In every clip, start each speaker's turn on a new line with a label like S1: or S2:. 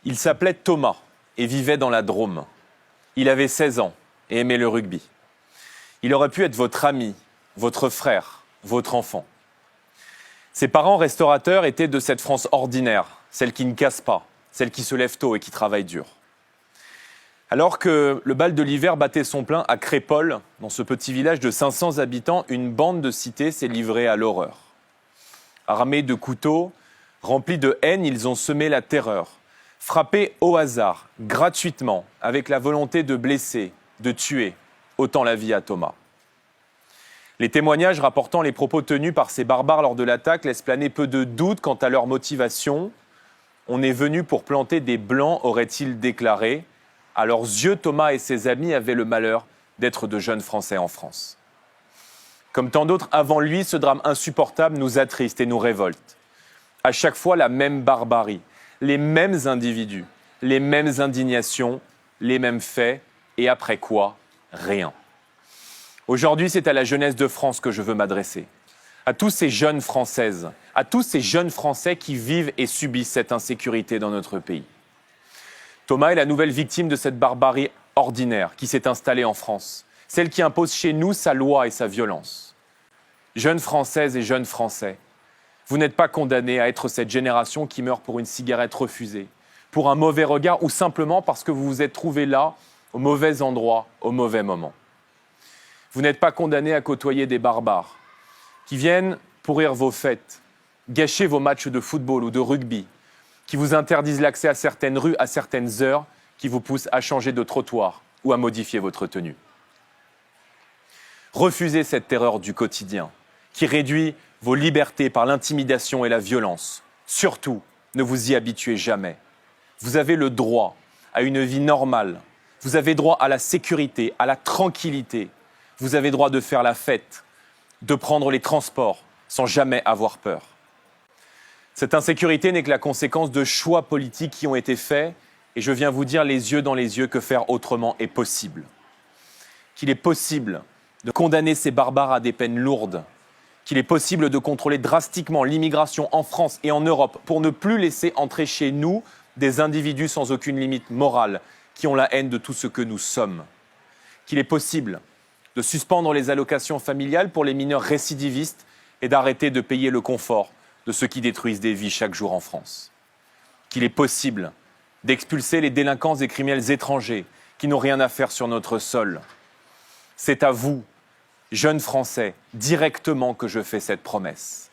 S1: Il s'appelait Thomas et vivait dans la Drôme. Il avait 16 ans et aimait le rugby. Il aurait pu être votre ami, votre frère, votre enfant. Ses parents restaurateurs étaient de cette France ordinaire, celle qui ne casse pas, celle qui se lève tôt et qui travaille dur. Alors que le bal de l'hiver battait son plein à Crépol, dans ce petit village de 500 habitants, une bande de cités s'est livrée à l'horreur. Armés de couteaux, remplis de haine, ils ont semé la terreur. Frappés au hasard, gratuitement, avec la volonté de blesser, de tuer, ôtant la vie à Thomas. Les témoignages rapportant les propos tenus par ces barbares lors de l'attaque laissent planer peu de doute quant à leur motivation. On est venu pour planter des blancs, aurait-il déclaré. À leurs yeux, Thomas et ses amis avaient le malheur d'être de jeunes Français en France. Comme tant d'autres avant lui, ce drame insupportable nous attriste et nous révolte. À chaque fois, la même barbarie, les mêmes individus, les mêmes indignations, les mêmes faits, et après quoi, rien. Aujourd'hui, c'est à la jeunesse de France que je veux m'adresser. À tous ces jeunes Françaises, à tous ces jeunes Français qui vivent et subissent cette insécurité dans notre pays. Thomas est la nouvelle victime de cette barbarie ordinaire qui s'est installée en France, celle qui impose chez nous sa loi et sa violence. Jeunes Françaises et jeunes Français, vous n'êtes pas condamnés à être cette génération qui meurt pour une cigarette refusée, pour un mauvais regard ou simplement parce que vous vous êtes trouvés là, au mauvais endroit, au mauvais moment. Vous n'êtes pas condamnés à côtoyer des barbares qui viennent pourrir vos fêtes, gâcher vos matchs de football ou de rugby, qui vous interdisent l'accès à certaines rues à certaines heures, qui vous poussent à changer de trottoir ou à modifier votre tenue. Refusez cette terreur du quotidien qui réduit vos libertés par l'intimidation et la violence. Surtout, ne vous y habituez jamais. Vous avez le droit à une vie normale. Vous avez droit à la sécurité, à la tranquillité. Vous avez droit de faire la fête, de prendre les transports sans jamais avoir peur. Cette insécurité n'est que la conséquence de choix politiques qui ont été faits et je viens vous dire les yeux dans les yeux que faire autrement est possible. Qu'il est possible de condamner ces barbares à des peines lourdes, qu'il est possible de contrôler drastiquement l'immigration en France et en Europe pour ne plus laisser entrer chez nous des individus sans aucune limite morale qui ont la haine de tout ce que nous sommes. Qu'il est possible de suspendre les allocations familiales pour les mineurs récidivistes et d'arrêter de payer le confort de ceux qui détruisent des vies chaque jour en France. Qu'il est possible d'expulser les délinquants et criminels étrangers qui n'ont rien à faire sur notre sol. C'est à vous, jeunes Français, directement que je fais cette promesse.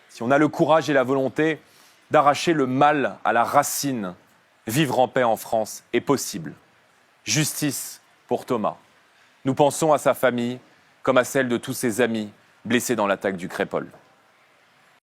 S1: Si on a le courage et la volonté d'arracher le mal à la racine, vivre en paix en France est possible. Justice pour Thomas. Nous pensons à sa famille comme à celle de tous ses amis blessés dans l'attaque du Crépol.